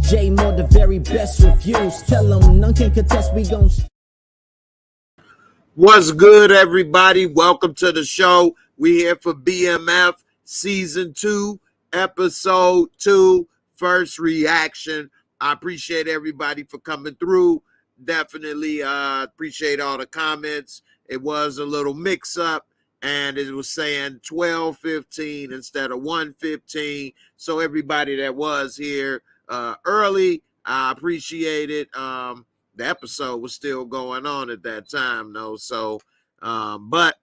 J Moore, the very best reviews. Tell them none can contest, we gon' What's good, everybody? Welcome to the show. We here for BMF Season 2, Episode 2, First Reaction. I appreciate everybody for coming through. Definitely appreciate all the comments. It was a little mix-up, and it was saying 12:15 instead of 1:15. So everybody that was here early, I appreciate it. The episode was still going on at that time, though. So, but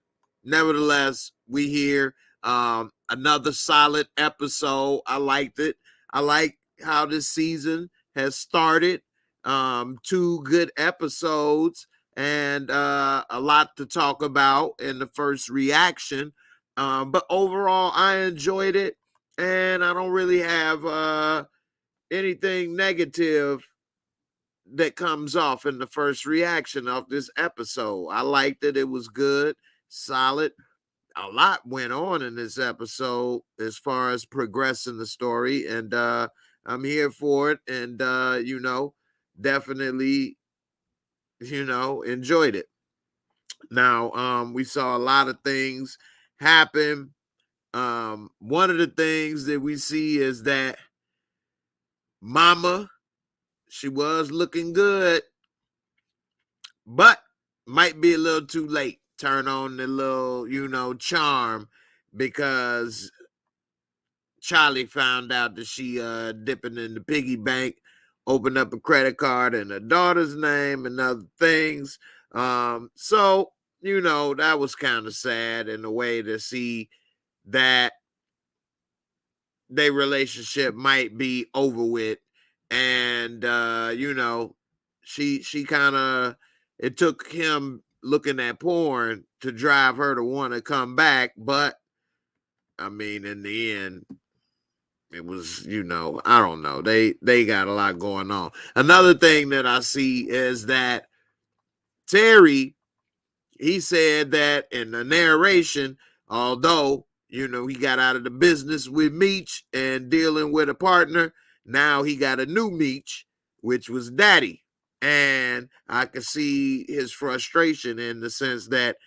nevertheless, we here. Another solid episode. I liked it. I like how this season has started. 2 good episodes and a lot to talk about in the first reaction. But overall, I enjoyed it, and I don't really have anything negative that comes off in the first reaction of this episode. I liked it. It was good, solid. A lot went on in this episode as far as progressing the story, and I'm here for it, and definitely enjoyed it. Now we saw a lot of things happen. One of the things that we see is that Mama, she was looking good, but might be a little too late. Turn on the little, charm, because Charlie found out that she dipping in the piggy bank, opened up a credit card in her daughter's name and other things. So, that was kind of sad in a way to see that their relationship might be over with. And, she kind of, it took him looking at porn to drive her to want to come back. But, I mean, in the end, it was, I don't know. They got a lot going on. Another thing that I see is that Terry, he said that in the narration, although, he got out of the business with Meech and dealing with a partner, now he got a new Meech, which was Daddy. And I could see his frustration in the sense that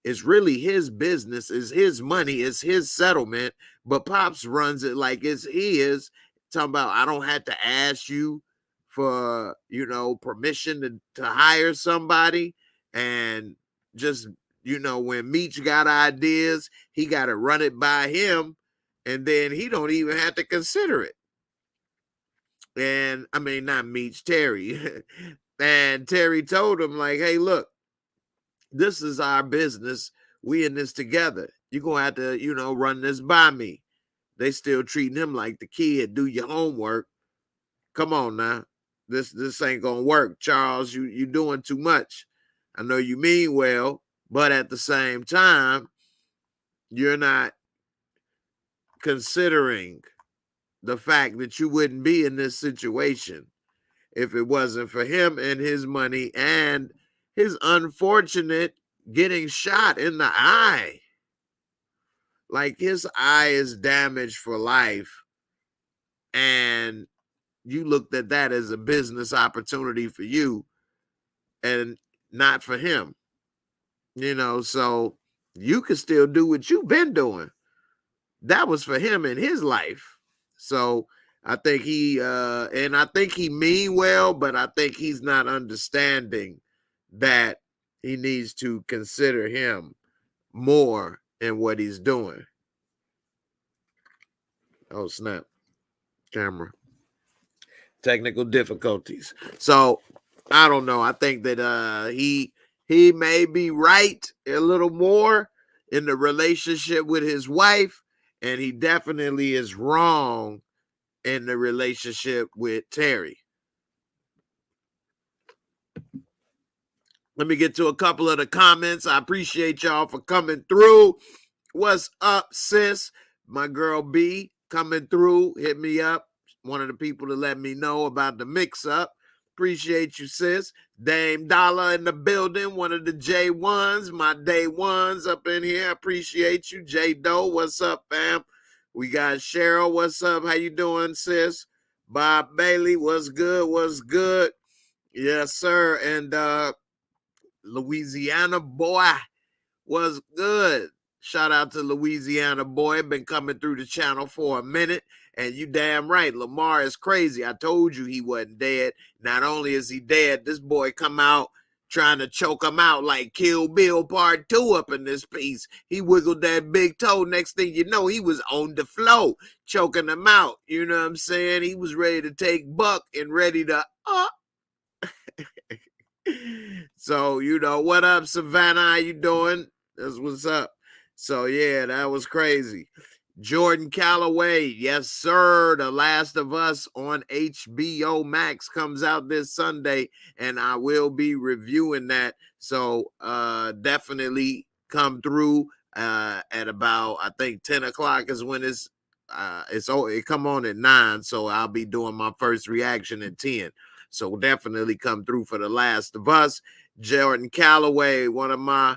it's really his business, it's his money, it's his settlement, but Pops runs it like it's his. Talking about, I don't have to ask you for, permission to hire somebody. And just, when Meech got ideas, he got to run it by him, and then he don't even have to consider it. And I mean, not Meech, Terry. And Terry told him, like, hey, look, this is our business. We in this together. You're going to have to, run this by me. They still treating him like the kid. Do your homework. Come on now. This ain't going to work. Charles, you doing too much. I know you mean well, but at the same time, you're not considering the fact that you wouldn't be in this situation if it wasn't for him and his money and his unfortunate getting shot in the eye. Like, his eye is damaged for life, and you looked at that as a business opportunity for you and not for him. So you can still do what you've been doing. That was for him in his life. So I think he mean well, but I think he's not understanding that he needs to consider him more in what he's doing. Oh, snap. Camera. Technical difficulties. So I don't know. I think that he may be right a little more in the relationship with his wife, and he definitely is wrong in the relationship with Terry. Let me get to a couple of the comments. I appreciate y'all for coming through. What's up, sis? My girl B coming through. Hit me up. One of the people to let me know about the mix-up. Appreciate you, sis. Dame Dollar in the building. One of the J1s, my day ones up in here. Appreciate you. J Doe, what's up, fam? We got Cheryl. What's up? How you doing, sis? Bob Bailey, what's good? What's good? Yes, sir. And Louisiana boy, what's good? Shout out to Louisiana boy. Been coming through the channel for a minute. And you damn right, Lamar is crazy. I told you he wasn't dead. Not only is he dead, this boy come out trying to choke him out like Kill Bill Part 2 up in this piece. He wiggled that big toe. Next thing you know, he was on the floor, choking him out. You know what I'm saying? He was ready to take Buck and ready to So, you know, what up, Savannah? How you doing? That's what's up. So, yeah, that was crazy. Jordan Calloway, yes, sir. The Last of Us on HBO Max comes out this Sunday, and I will be reviewing that. So, definitely come through at about, I think, 10 o'clock is when it come on at 9, so I'll be doing my first reaction at 10. So definitely come through for The Last of Us. Jordan Calloway, one of my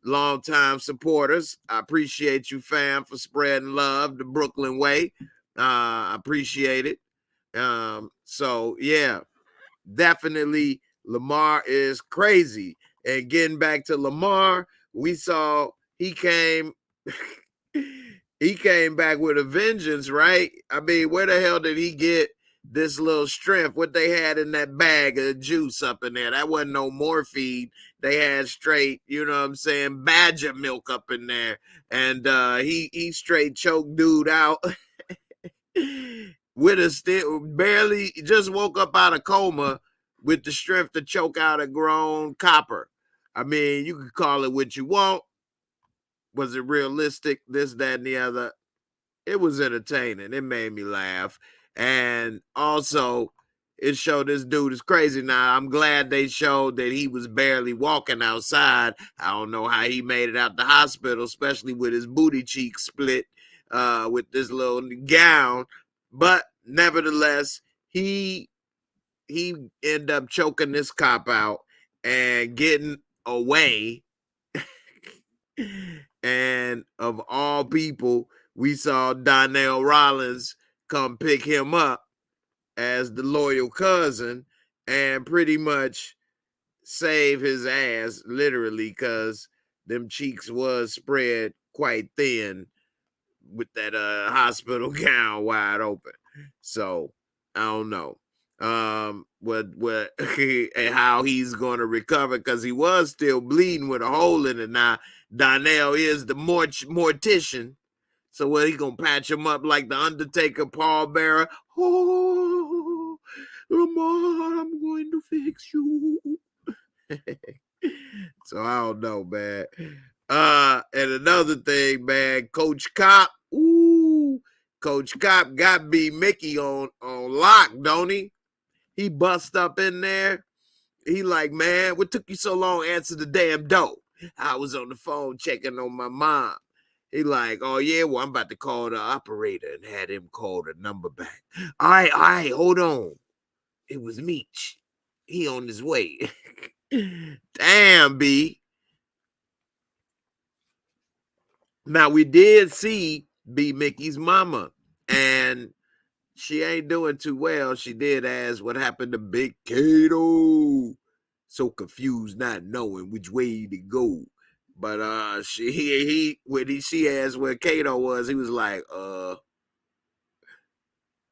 longtime supporters. I appreciate you, fam, for spreading love the Brooklyn way. I appreciate it. So yeah, definitely Lamar is crazy. And getting back to Lamar, we saw he came back with a vengeance, right? I mean, where the hell did he get this little strength? What they had in that bag of juice up in there? That wasn't no morphine. They had straight, you know what I'm saying, badger milk up in there. And he straight choked dude out with a still barely just woke up out of coma with the strength to choke out a grown copper. I mean, you can call it what you want. Was it realistic? This, that, and the other. It was entertaining. It made me laugh. And also, it showed this dude is crazy. Now, I'm glad they showed that he was barely walking outside. I don't know how he made it out the hospital, especially with his booty cheek split with this little gown. But nevertheless, he ended up choking this cop out and getting away. And of all people, we saw Donnell Rollins come pick him up as the loyal cousin and pretty much save his ass, literally, because them cheeks was spread quite thin with that hospital gown wide open. So I don't know what how he's going to recover, because he was still bleeding with a hole in it. Now Donnell is the mortician, so what, he gonna patch him up like the Undertaker pallbearer? Oh, Lamar, I'm going to fix you. So I don't know, man. And another thing, man, Coach Cop. Ooh, Coach Cop got B Mickey on lock, don't he? He bust up in there. He like, man, what took you so long to answer the damn door? I was on the phone checking on my mom. He like, oh yeah, well, I'm about to call the operator, and had him call the number back. All right, hold on. It was Meech. He on his way. Damn, B. Now, we did see B Mickey's mama, and she ain't doing too well. She did ask what happened to Big Kato. So confused, not knowing which way to go. But when she asked where Kato was, he was like,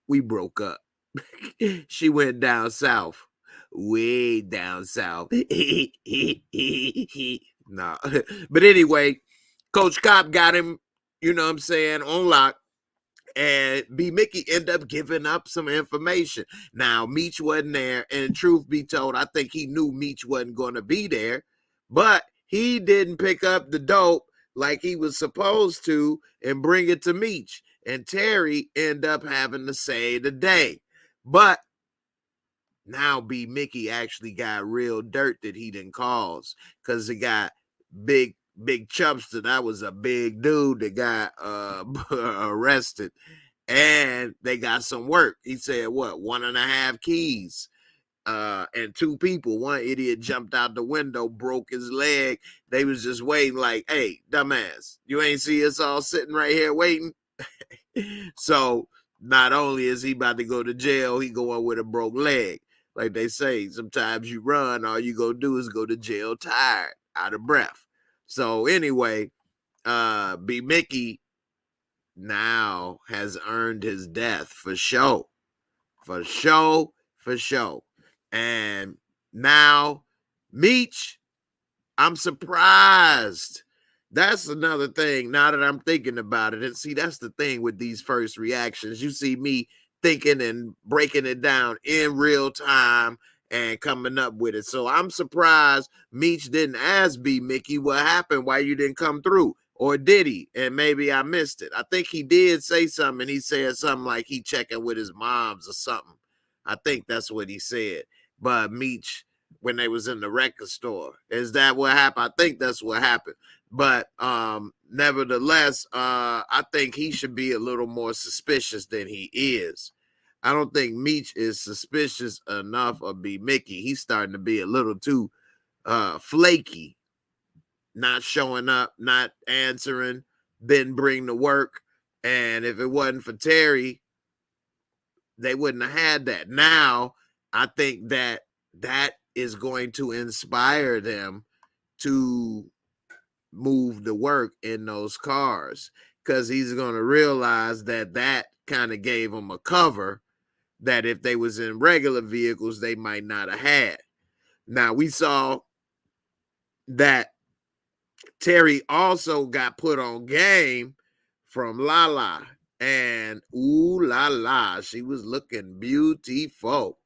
we broke up. She went down south. Way down south. Nah. But anyway, Coach Cop got him, you know what I'm saying, on lock. And B Mickey ended up giving up some information. Now, Meech wasn't there, and truth be told, I think he knew Meech wasn't going to be there, but he didn't pick up the dope like he was supposed to and bring it to Meech. And Terry ended up having to say the day. But now B Mickey actually got real dirt that he didn't cause, because he got Big Chubster. That was a big dude that got arrested, and they got some work. He said, what, 1.5 keys and 2 people. One idiot jumped out the window, broke his leg. They was just waiting like, hey, dumbass, you ain't see us all sitting right here waiting? So not only is he about to go to jail, he going with a broke leg. Like they say, sometimes you run, all you go do is go to jail tired, out of breath. So anyway, B Mickey now has earned his death for sure. For sure, for sure. And now, Meech, I'm surprised. That's another thing. Now that I'm thinking about it, and see, that's the thing with these first reactions. You see me thinking and breaking it down in real time and coming up with it. So I'm surprised Meech didn't ask B Mickey what happened, why you didn't come through. Or did he? And maybe I missed it. I think he did say something. He said something like he checking with his moms or something. I think that's what he said. But Meech, when they was in the record store, is that what happened? I think that's what happened. But nevertheless, I think he should be a little more suspicious than he is. I don't think Meech is suspicious enough of B Mickey. He's starting to be a little too flaky. Not showing up, not answering, didn't bring the work. And if it wasn't for Terry, they wouldn't have had that. Now, I think that is going to inspire them to move the work in those cars, because he's going to realize that kind of gave him a cover that if they was in regular vehicles, they might not have had. Now, we saw that Terry also got put on game from Lala, and ooh la la, she was looking beautiful.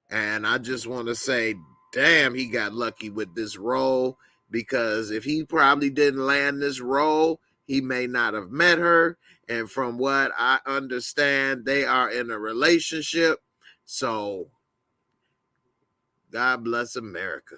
And I just want to say, damn, he got lucky with this role, because if he probably didn't land this role, he may not have met her. And from what I understand, they are in a relationship. So God bless America.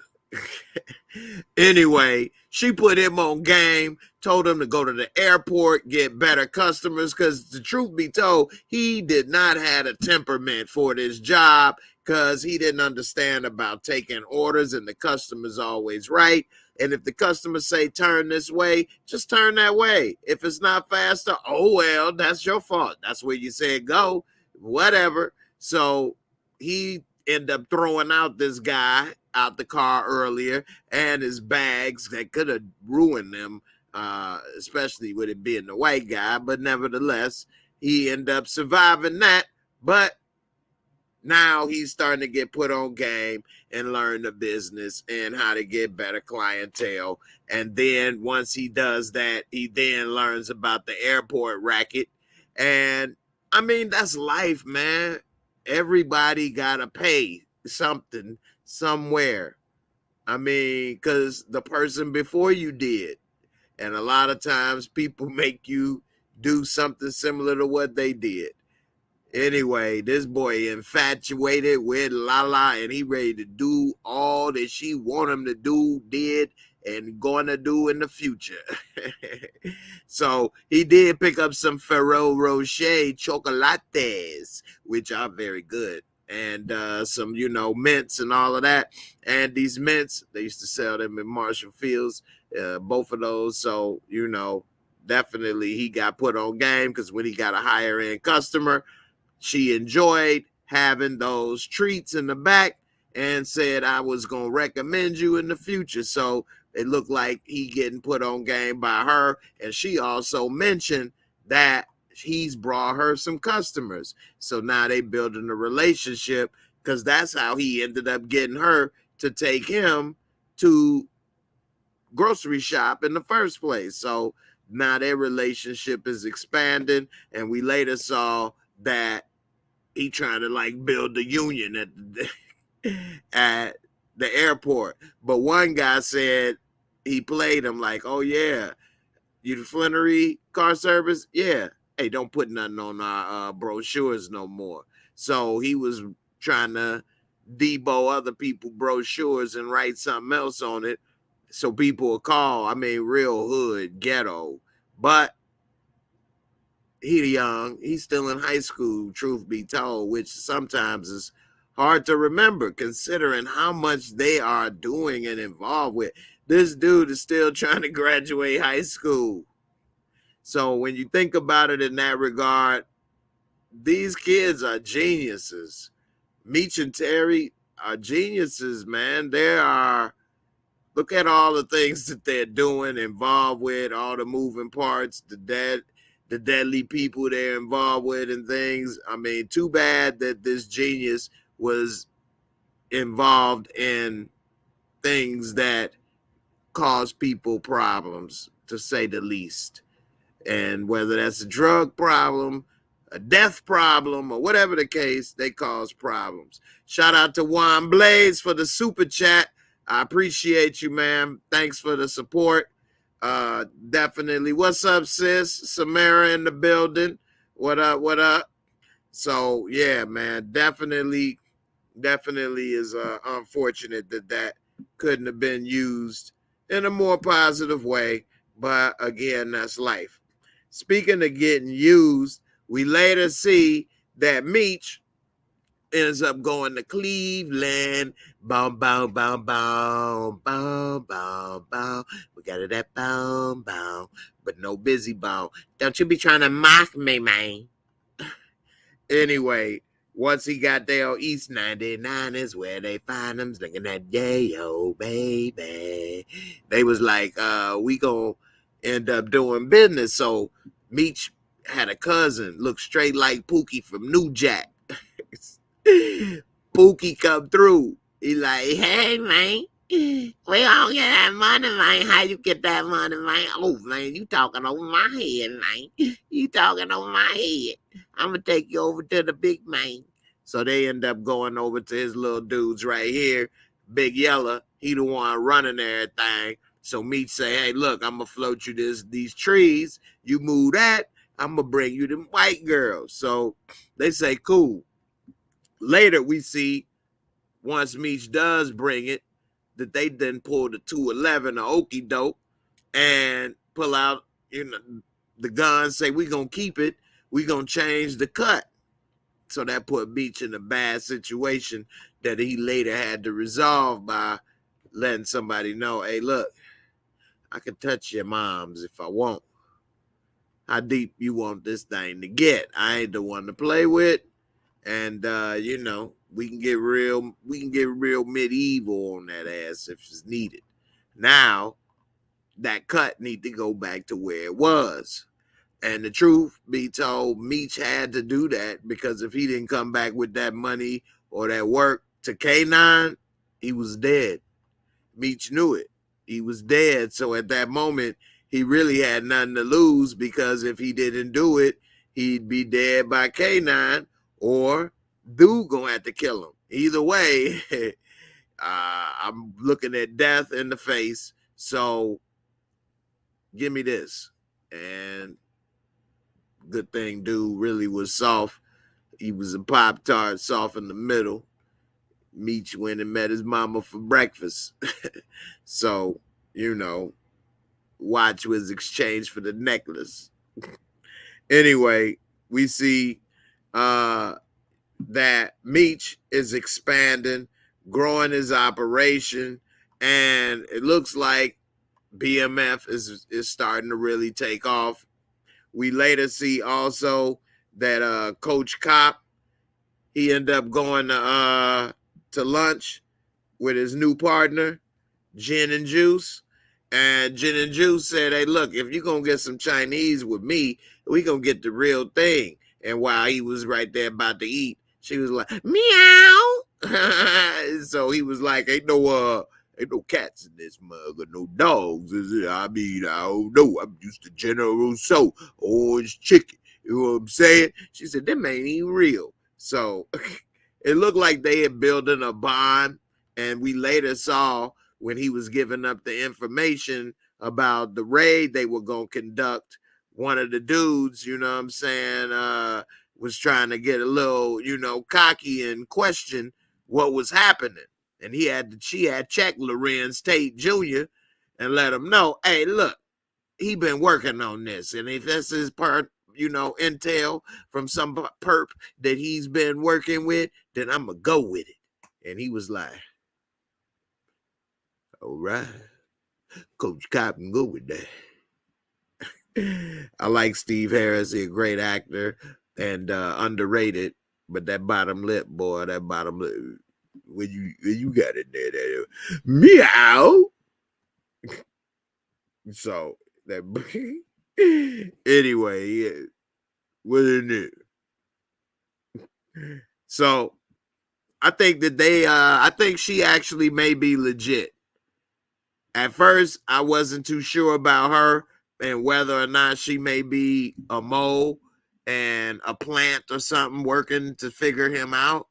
Anyway, she put him on game, told him to go to the airport, get better customers, because the truth be told, he did not have a temperament for this job, because he didn't understand about taking orders, and the customer's always right. And if the customer say turn this way, just turn that way. If it's not faster, oh well, that's your fault. That's where you said go, whatever. So he ended up throwing out this guy out the car earlier, and his bags that could have ruined them, especially with it being the white guy. But nevertheless, he ended up surviving that. But now he's starting to get put on game and learn the business and how to get better clientele. And then once he does that, he then learns about the airport racket. And I mean, that's life, man. Everybody gotta pay something somewhere. I mean, because the person before you did. And a lot of times people make you do something similar to what they did. Anyway, this boy infatuated with Lala, and he ready to do all that she want him to do, did, and going to do in the future. So he did pick up some Ferrero Rocher chocolates, which are very good. And some, mints and all of that. And these mints, they used to sell them in Marshall Fields, both of those. So, definitely he got put on game, because when he got a higher end customer, she enjoyed having those treats in the back and said, I was going to recommend you in the future. So it looked like he getting put on game by her. And she also mentioned that he's brought her some customers. So now they building a relationship, because that's how he ended up getting her to take him to grocery shop in the first place. So now their relationship is expanding. And we later saw that he trying to build the union at the airport. But one guy said he played him like, oh yeah, you the Flannery car service? Yeah. Hey, don't put nothing on our brochures no more. So he was trying to debo other people brochures and write something else on it so people will call. I mean, real hood, ghetto. But he young, he's still in high school, truth be told, which sometimes is hard to remember considering how much they are doing and involved with. This dude is still trying to graduate high school. So when you think about it in that regard, these kids are geniuses. Meech and Terry are geniuses, man. Look at all the things that they're doing, involved with, all the moving parts, the deadly people they're involved with and things. I mean, too bad that this genius was involved in things that cause people problems, to say the least. And whether that's a drug problem, a death problem, or whatever the case, they cause problems. Shout out to Juan Blaze for the super chat. I appreciate you, man. Thanks for the support. Definitely. What's up, sis? Samara in the building. What up? What up? So yeah, man, definitely is unfortunate that couldn't have been used in a more positive way. But again, that's life. Speaking of getting used, we later see that Meech ends up going to Cleveland. Boom, boom, boom, boom, boom, boom, boom. We got it at boom, boom, but no busy boom. Don't you be trying to mock me, man. Anyway, once he got there on East 99 is where they find him singing that Yayo, baby. They was like, we gonna end up doing business. So Meech had a cousin look straight like Pookie from New Jack. Pookie come through. He like, hey, man. We gonna get that money, man. How you get that money, man? Oh, man, you talking over my head, man. You talking over my head. I'm gonna take you over to the big man. So they end up going over to his little dudes right here. Big Yella, he the one running everything. So Meech say, hey, look, I'm gonna float you these trees. You move that, I'm gonna bring you them white girls. So they say, cool. Later we see, once Meech does bring it, that they then pull the 211 or okie doke and pull out, the gun, say, we gonna keep it, we gonna change the cut. So that put Meech in a bad situation that he later had to resolve by letting somebody know, hey, look, I can touch your moms if I want. How deep you want this thing to get? I ain't the one to play with. And we can get real medieval on that ass if it's needed. Now that cut need to go back to where it was. And the truth be told, Meech had to do that because if he didn't come back with that money or that work to K9, he was dead. Meech knew it. He was dead. So at that moment, he really had nothing to lose because if he didn't do it, he'd be dead by K9 or dude gonna have to kill him. Either way, I'm looking at death in the face. So give me this. And good thing dude really was soft. He was a Pop-Tart, soft in the middle. Meech went and met his mama for breakfast. So, watch was exchanged for the necklace. Anyway, we see that Meech is expanding, growing his operation, and it looks like BMF is starting to really take off. We later see also that Coach Cop, he ended up going to lunch with his new partner, Gin and Juice. And Gin and Juice said, hey, look, if you're going to get some Chinese with me, we going to get the real thing. And while he was right there about to eat, she was like, meow. So he was like, ain't no cats in this mug or no dogs, is it? I mean, I don't know. I'm used to General So, orange chicken. You know what I'm saying? She said, them ain't even real. So it looked like they had building a bond. And we later saw when he was giving up the information about the raid they were going to conduct, one of the dudes, you know what I'm saying, was trying to get a little, cocky and question what was happening. And she had checked Lorenz Tate Jr. and let him know, hey, look, he been working on this. And if this is part, intel from some perp that he's been working with, then I'm going to go with it. And he was like, all right, Coach Cop can go with that. I like Steve Harris. He's a great actor. and underrated. But that bottom lip, boy, that bottom lip, when you got it there, that meow. So that anyway, yeah, what in it? So I think that I think she actually may be legit. At first, I wasn't too sure about her and whether or not she may be a mole and a plant or something working to figure him out.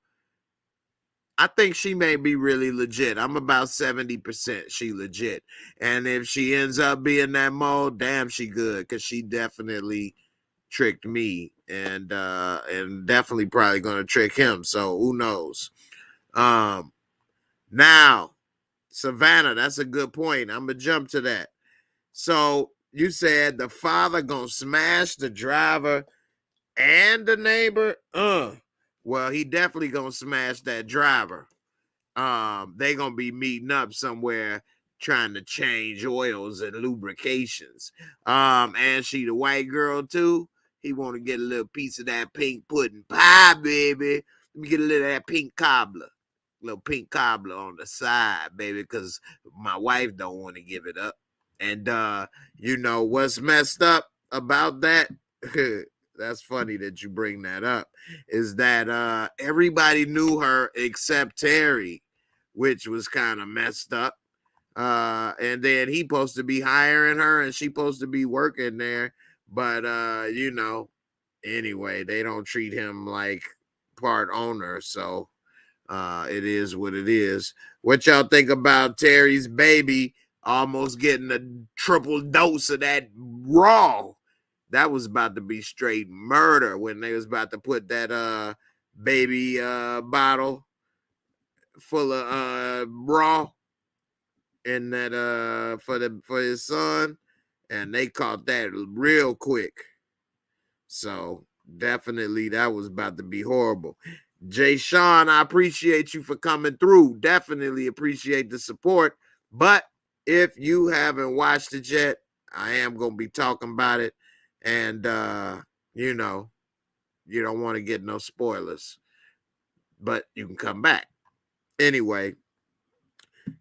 I think she may be really legit. I'm about 70% she legit. And if she ends up being that mole, damn, she good, because she definitely tricked me and definitely probably gonna trick him. So who knows? Now, Savannah, that's a good point. I'm gonna jump to that. So you said the father gonna smash the driver and the neighbor. Well, he definitely gonna smash that driver. They gonna be meeting up somewhere trying to change oils and lubrications. And she the white girl too. He want to get a little piece of that pink pudding pie, baby. Let me get a little of that pink cobbler. Little pink cobbler on the side, baby, because my wife don't want to give it up. And you know what's messed up about that? That's funny that you bring that up. Is that everybody knew her except Terry, which was kind of messed up. And then he supposed to be hiring her and she supposed to be working there. But you know, anyway, they don't treat him like part owner. So it is what it is. What y'all think about Terry's baby almost getting a triple dose of that raw? That was about to be straight murder when they was about to put that baby bottle full of raw in that for his son, and they caught that real quick. So definitely that was about to be horrible. Jay Sean, I appreciate you for coming through. Definitely appreciate the support. But if you haven't watched it yet, I am gonna be talking about it. And you know, you don't want to get no spoilers. But you can come back. Anyway,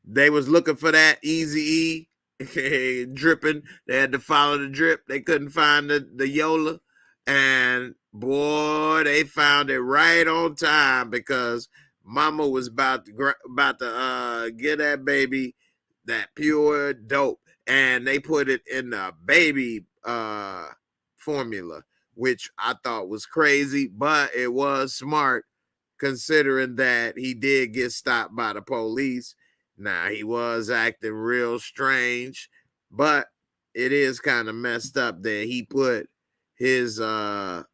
they was looking for that Easy E dripping. They had to follow the drip. They couldn't find the Yola. And boy, they found it right on time because Mama was about to get that baby that pure dope, and they put it in the baby formula, which I thought was crazy, but it was smart considering that he did get stopped by the police. Now, he was acting real strange, but it is kind of messed up that he put his son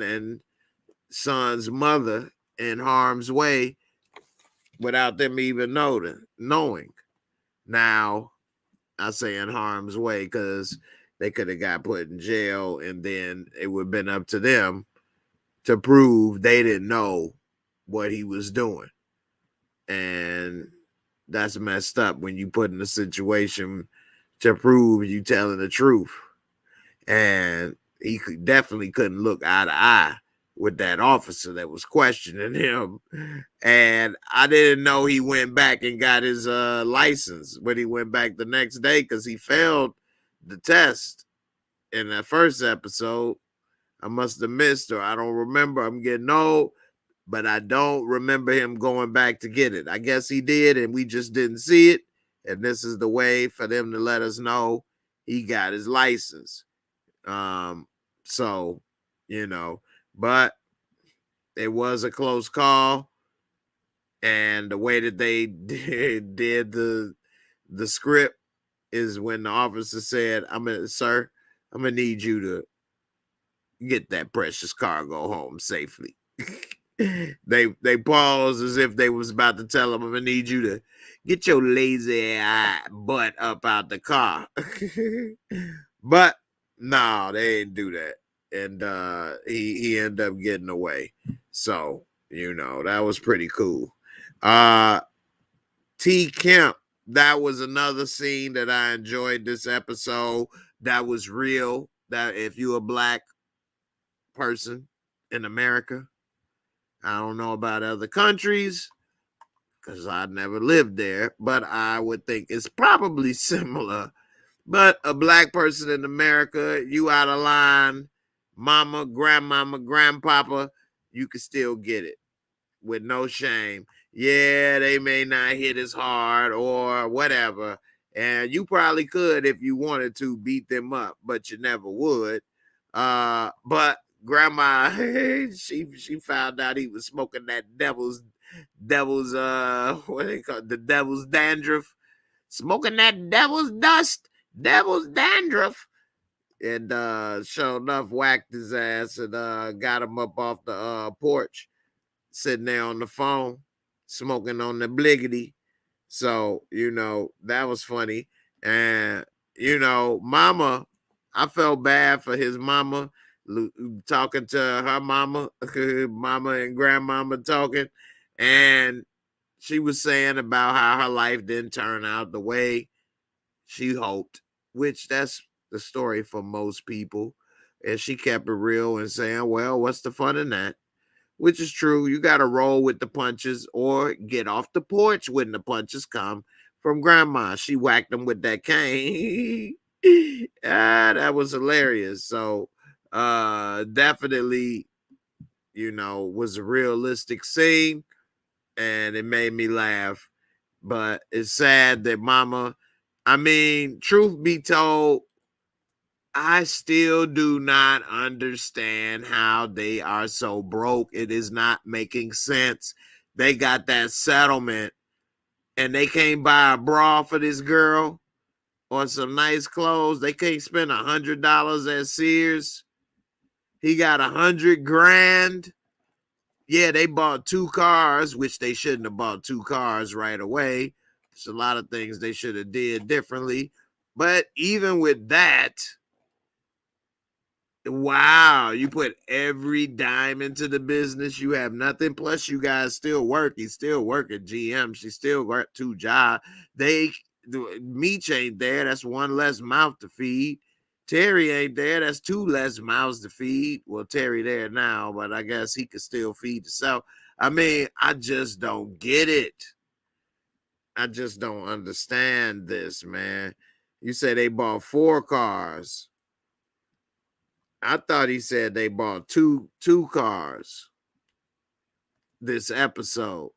and son's mother in harm's way without them even knowing. Now, I say in harm's way because they could have got put in jail, and then it would have been up to them to prove they didn't know what he was doing. And that's messed up when you put in a situation to prove you telling the truth. And he definitely couldn't look eye to eye with that officer that was questioning him. And I didn't know he went back and got his license when he went back the next day because he failed the test in that first episode. I must have missed, or I don't remember. I'm getting old, but I don't remember him going back to get it. I guess he did, and we just didn't see it. And this is the way for them to let us know he got his license. So, but it was a close call. And the way that they did the script is when the officer said, Sir, I'm gonna need you to get that precious cargo home safely. They paused as if they was about to tell him, I'm gonna need you to get your lazy butt up out the car. But no, they didn't do that. And he ended up getting away. So, that was pretty cool. T Kemp, that was another scene that I enjoyed this episode. That was real. That if you are black person in America. I don't know about other countries because I never lived there, but I would think it's probably similar. But a black person in America, you out of line, mama, grandmama, grandpapa, you can still get it with no shame. Yeah, they may not hit as hard or whatever. And you probably could if you wanted to beat them up, but you never would. But grandma, she found out he was smoking that devil's what they call it, the devil's dandruff, smoking that devil's dust, devil's dandruff. And sure enough, whacked his ass and got him up off the porch, sitting there on the phone, smoking on the bliggity. So, that was funny. And, mama, I felt bad for his mama, talking to her mama, mama and grandmama talking. And she was saying about how her life didn't turn out the way she hoped, which that's the story for most people. And she kept it real and saying, well, what's the fun in that? Which is true. You got to roll with the punches or get off the porch when the punches come from grandma. She whacked them with that cane. That was hilarious. So definitely, was a realistic scene and it made me laugh. But it's sad that mama, truth be told, I still do not understand how they are so broke. It is not making sense. They got that settlement and they can't buy a bra for this girl or some nice clothes. They can't spend $100 at Sears. He got $100,000. Yeah, they bought 2 cars, which they shouldn't have bought 2 cars right away. There's a lot of things they should have did differently. But even with that, wow, you put every dime into the business. You have nothing. Plus, you guys still work. He still work at GM. She still got 2 jobs. Meech ain't there. That's 1 less mouth to feed. Terry ain't there. That's 2 less mouths to feed. Well, Terry there now, but I guess he could still feed himself. I just don't get it. I just don't understand this, man. You say they bought 4 cars. I thought he said they bought two cars this episode.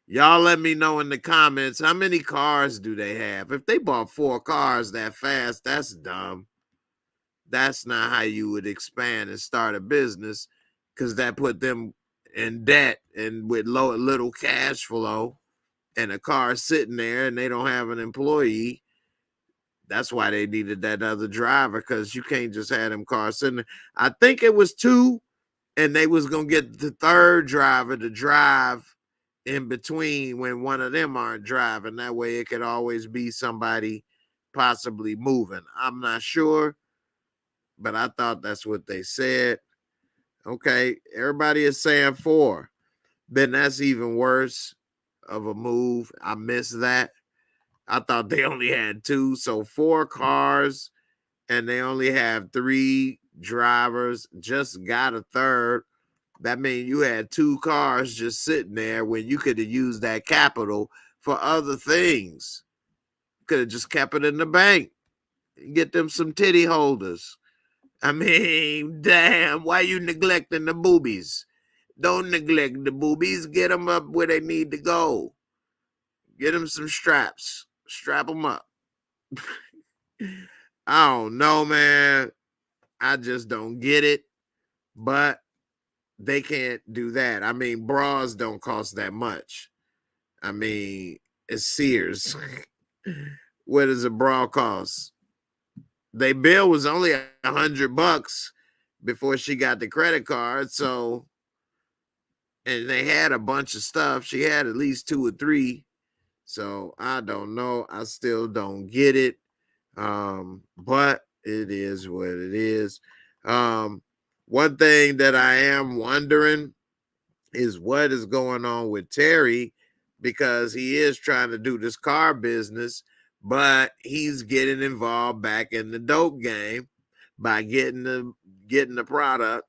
Y'all let me know in the comments, how many cars do they have? If they bought 4 cars that fast, that's dumb. That's not how you would expand and start a business, because that put them in debt and with little cash flow and a car sitting there and they don't have an employee. That's why they needed that other driver, because you can't just have them cars sitting there. I think it was 2, and they was going to get the 3rd driver to drive in between when one of them aren't driving. That way it could always be somebody possibly moving. I'm not sure, but I thought that's what they said. Okay, everybody is saying 4. Then that's even worse of a move. I missed that. I thought they only had 2, so 4 cars, and they only have 3 drivers, just got a 3rd. That means you had 2 cars just sitting there when you could have used that capital for other things. Could have just kept it in the bank. Get them some titty holders. Damn, why you neglecting the boobies? Don't neglect the boobies. Get them up where they need to go. Get them some straps. Strap them up. I don't know, man. I just don't get it. But they can't do that. Bras don't cost that much. It's Sears. What does a bra cost? Their bill was only $100 before she got the credit card. So, and they had a bunch of stuff. She had at least 2 or 3. So I don't know. I still don't get it. But it is what it is. One thing that I am wondering is what is going on with Terry, because he is trying to do this car business, but he's getting involved back in the dope game by getting the product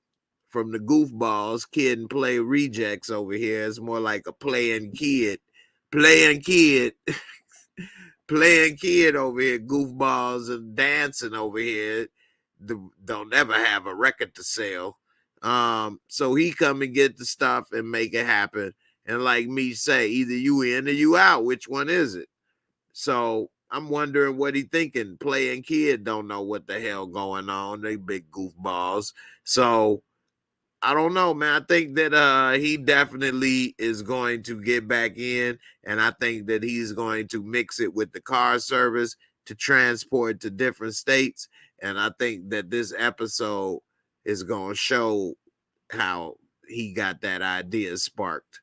from the goofballs, kid and play rejects over here. It's more like a playing kid over here, goofballs and dancing over here. Don't ever have a record to sell. So he come and get the stuff and make it happen. And like me say, either you in or you out. Which one is it? So I'm wondering what he thinking. Playing kid don't know what the hell going on. They big goofballs. So I don't know, man. I think that he definitely is going to get back in, and I think that he's going to mix it with the car service to transport to different states. And I think that this episode is going to show how he got that idea sparked.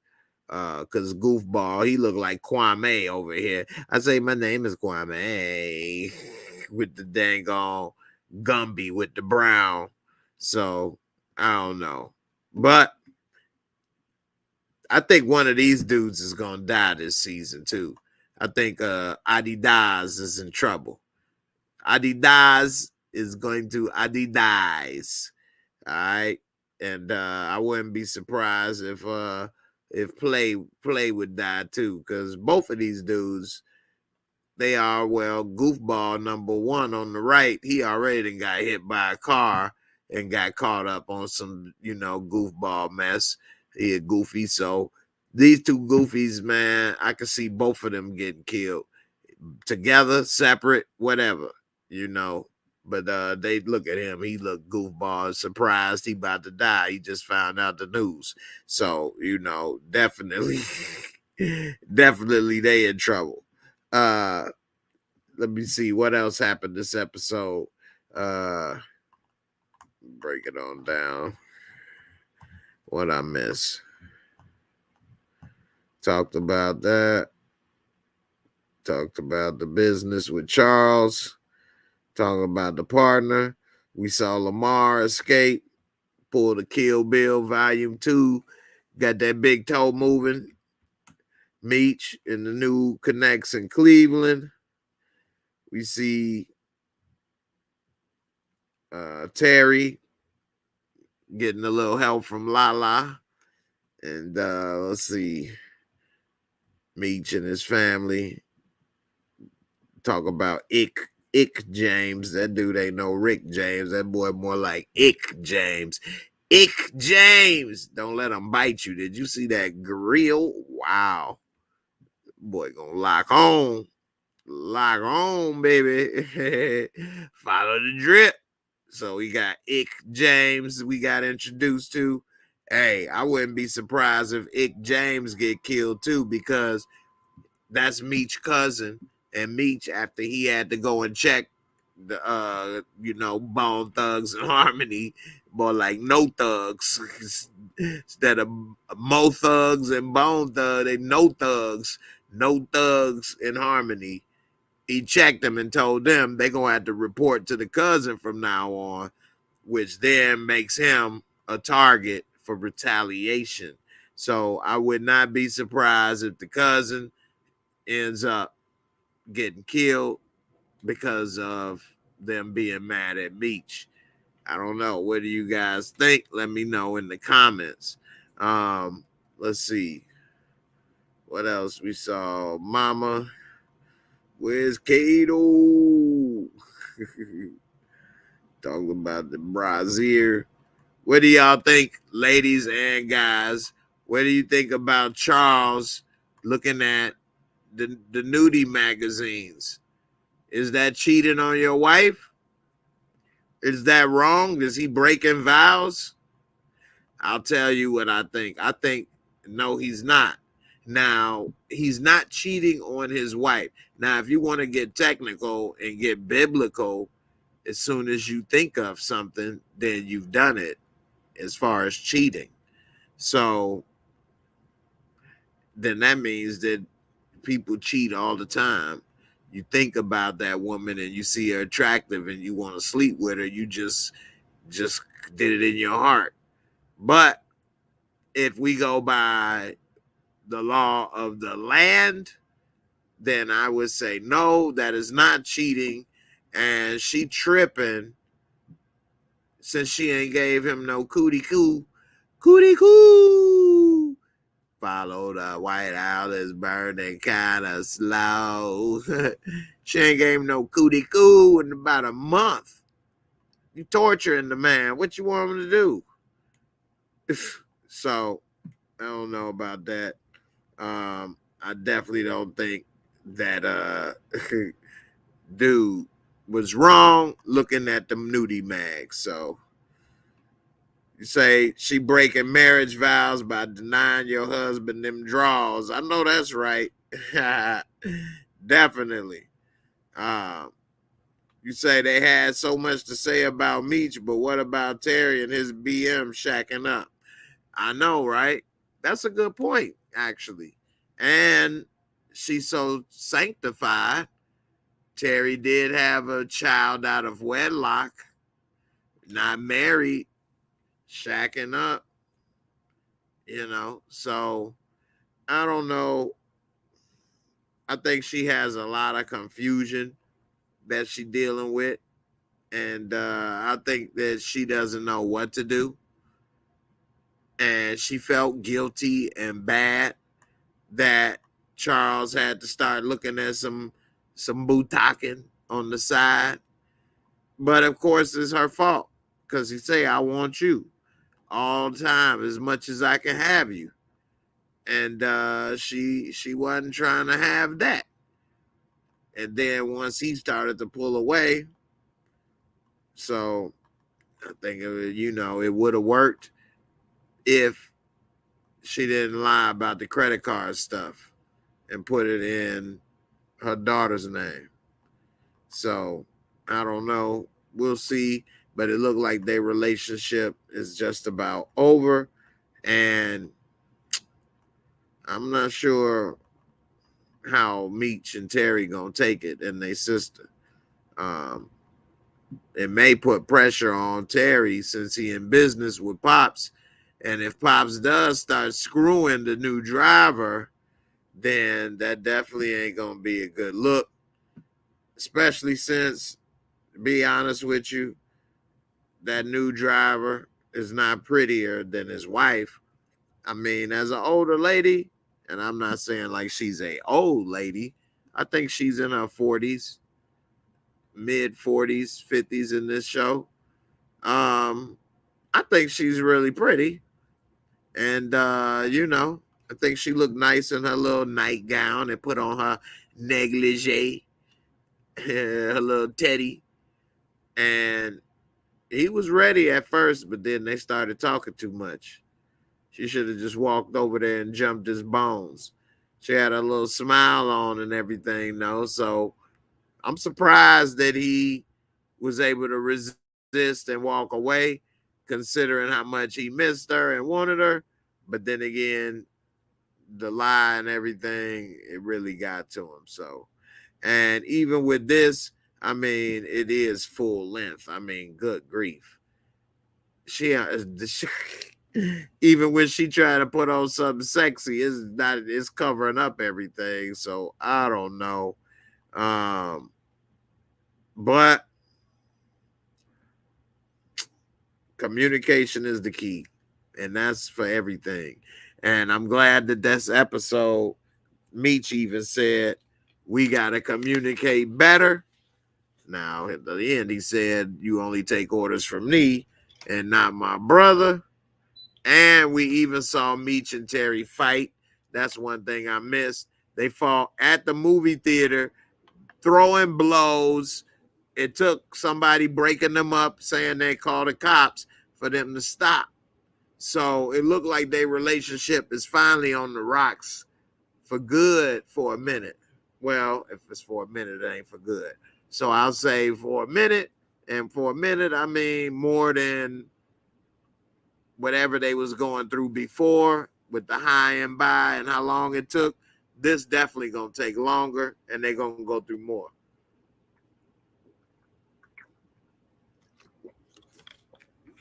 Cause goofball, he looked like Kwame over here. I say my name is Kwame with the dang on Gumby with the brown. So I don't know. But I think one of these dudes is gonna die this season too. I think Adidas is in trouble. Adidas is going to Adidas. All right. And I wouldn't be surprised if play would die too, because both of these dudes, they are, well, goofball number one on the right, he already got hit by a car and got caught up on some, goofball mess. He a goofy. So these two goofies, man, I can see both of them getting killed together, separate, whatever, But they look at him. He looked goofball, surprised he about to die. He just found out the news. So, definitely, definitely they in trouble. Let me see what else happened this episode. Break it on down. What I miss? Talked about that. Talked about the business with Charles. Talking about the partner. We saw Lamar escape. Pull the Kill Bill Volume 2. Got that big toe moving. Meech in the new connects in Cleveland. We see Terry getting a little help from Lala. And let's see. Meech and his family. Talk about Ick James. That dude ain't no Rick James. That boy more like Ick James. Ick James. Don't let him bite you. Did you see that grill? Wow. Boy gonna lock on. Lock on, baby. Follow the drip. So we got Ick James we got introduced to. Hey, I wouldn't be surprised if Ick James get killed too, because that's Meech's cousin. And Meech, after he had to go and check the Bone Thugs and Harmony, more like no thugs instead of Mo Thugs and Bone Thug, they no thugs in Harmony. He checked them and told them they're gonna have to report to the cousin from now on, which then makes him a target for retaliation. So I would not be surprised if the cousin ends up getting killed because of them being mad at Meech. I don't know. What do you guys think? Let me know in the comments. Let's see. What else we saw? Mama. Where's Kato? Talking about the brazier. What do y'all think, ladies and guys? What do you think about Charles looking at the nudie magazines? Is that cheating on your wife? Is that wrong? Is he breaking vows? I'll tell you what I think. I think, no, he's not. Now, he's not cheating on his wife. Now, if you want to get technical and get biblical, as soon as you think of something, then you've done it as far as cheating. So then that means that people cheat all the time. You think about that woman and you see her attractive and you want to sleep with her. You just did it in your heart. But if we go by the law of the land, then I would say no, that is not cheating. And she tripping since she ain't gave him no cootie coo. Followed the White House is burning kind of slow. She ain't gave him no cootie coo in about a month. You torturing the man. What you want him to do? So I don't know about that. I definitely don't think that dude was wrong looking at the nudie mag. So you say she breaking marriage vows by denying your husband them draws. I know that's right. Definitely. You say they had so much to say about Meech, but what about Terry and his BM shacking up? I know, right? That's a good point, actually. And she's so sanctified. Terry did have a child out of wedlock, not married, shacking up, So I don't know. I think she has a lot of confusion that she's dealing with. And I think that she doesn't know what to do. And she felt guilty and bad that Charles had to start looking at some bootocking on the side. But of course, it's her fault because he say, I want you all the time as much as I can have you. And she wasn't trying to have that. And then once he started to pull away, so I think it would have worked if she didn't lie about the credit card stuff and put it in her daughter's name. So I don't know. We'll see. But it looked like their relationship is just about over. And I'm not sure how Meech and Terry gonna take it and their sister. It may put pressure on Terry since he in business with Pops. And if Pops does start screwing the new driver, then that definitely ain't gonna be a good look. Especially since, to be honest with you, that new driver is not prettier than his wife. I mean, as an older lady, and I'm not saying like she's a old lady, I think she's in her 40s, mid 40s, 50s in this show. I think she's really pretty. And I think she looked nice in her little nightgown and put on her negligee, her little teddy. And he was ready at first, but then they started talking too much. She should have just walked over there and jumped his bones. She had a little smile on and everything, though. So I'm surprised that he was able to resist and walk away, considering how much he missed her and wanted her. But then again, the lie and everything, it really got to him. So, and even with this, I mean, it is full length. I mean, good grief. She even when she tried to put on something sexy, it's covering up everything. So I don't know. But communication is the key, and that's for everything. And I'm glad that this episode, Meech even said, we got to communicate better. Now, at the end, he said, you only take orders from me and not my brother. And we even saw Meech and Terry fight. That's one thing I missed. They fought at the movie theater, throwing blows. It took somebody breaking them up, saying they called the cops for them to stop. So it looked like their relationship is finally on the rocks for good for a minute. Well, if it's for a minute, it ain't for good. So I'll say for a minute. And for a minute, I mean more than whatever they was going through before with the high and by and how long it took. This definitely going to take longer, and they're going to go through more.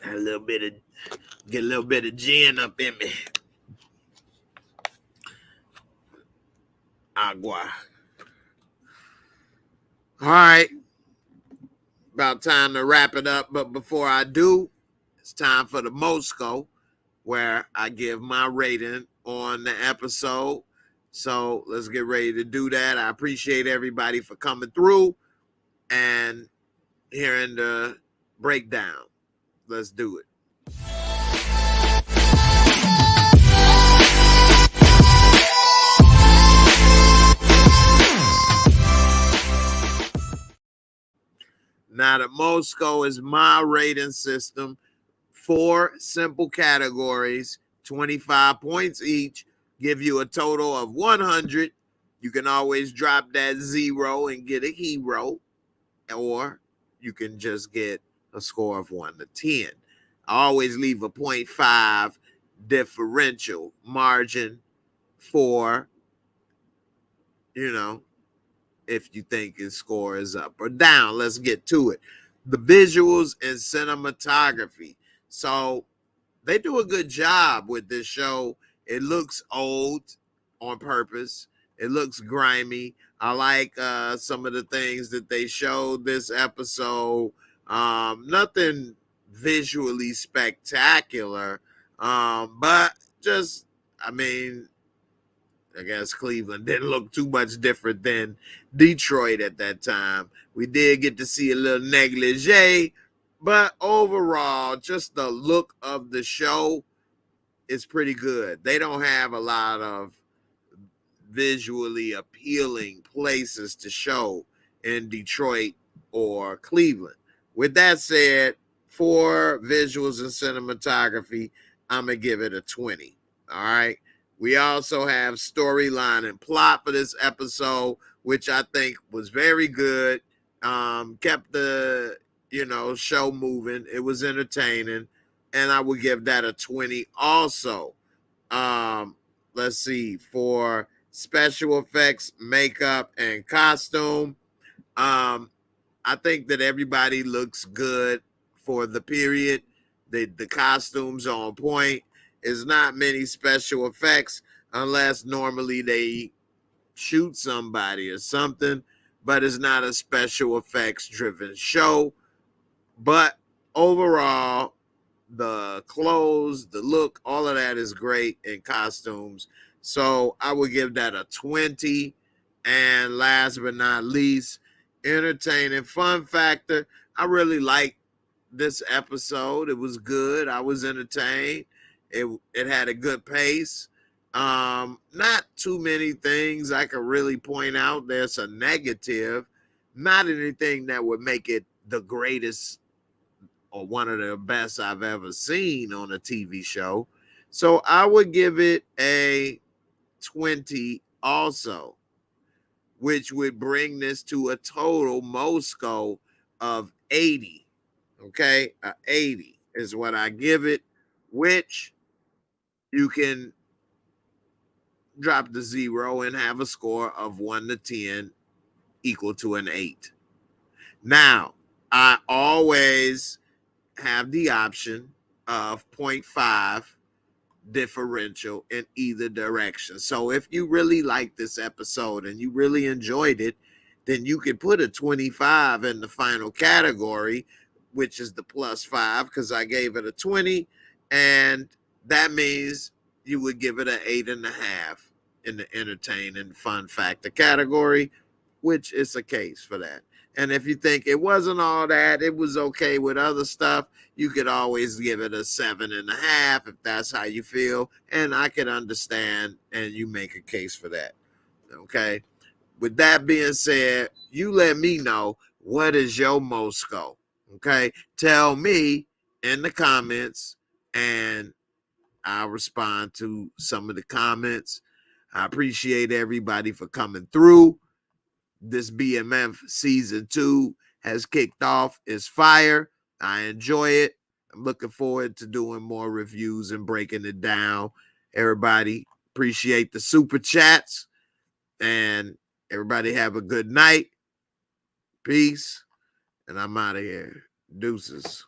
Get a little bit of gin up in me. Agua. All right. about time to wrap it up. But before I do, it's time for the Moorescore, where I give my rating on the episode. So let's get ready to do that. I appreciate everybody for coming through and hearing the breakdown. Let's do it. Now, the Moorescore is my rating system. 4 simple categories, 25 points each, give you a total of 100. You can always drop that 0 and get a hero, or you can just get a score of 1 to 10. I always leave a 0.5 differential margin for, if you think his score is up or down. Let's get to it. The visuals and cinematography. So they do a good job with this show. It looks old on purpose. It looks grimy. I like some of the things that they showed this episode. Nothing visually spectacular, but just, I guess Cleveland didn't look too much different than Detroit at that time. We did get to see a little negligee, but overall, just the look of the show is pretty good. They don't have a lot of visually appealing places to show in Detroit or Cleveland. With that said, for visuals and cinematography, I'm going to give it a 20. All right. We also have storyline and plot for this episode, which I think was very good. Kept the, show moving. It was entertaining. And I would give that a 20 also. Let's see. For special effects, makeup, and costume, I think that everybody looks good for the period. The costumes are on point. Is not many special effects unless normally they shoot somebody or something, but it's not a special effects driven show. But overall, the clothes, the look, all of that is great in costumes. So I would give that a 20. And last but not least, entertaining fun factor. I really liked this episode. It was good. I was entertained. It had a good pace. Not too many things I could really point out. There's a negative, not anything that would make it the greatest or one of the best I've ever seen on a TV show. So I would give it a 20 also, which would bring this to a total Moorescore of 80. Okay, 80 is what I give it, which you can drop the 0 and have a score of 1 to 10 equal to an 8. Now, I always have the option of 0.5 differential in either direction. So if you really like this episode and you really enjoyed it, then you can put a 25 in the final category, which is the +5, because I gave it a 20, and that means you would give it an 8.5 in the entertaining fun factor category, which is a case for that. And if you think it wasn't all that, it was okay with other stuff, you could always give it a 7.5 if that's how you feel. And I can understand, and you make a case for that. Okay. With that being said, you let me know, what is your Moorescore? Okay. Tell me in the comments, and I'll respond to some of the comments. I appreciate everybody for coming through. This BMF season 2 has kicked off. It's fire. I enjoy it. I'm looking forward to doing more reviews and breaking it down. Everybody, appreciate the super chats, and everybody have a good night. Peace. And I'm out of here. Deuces.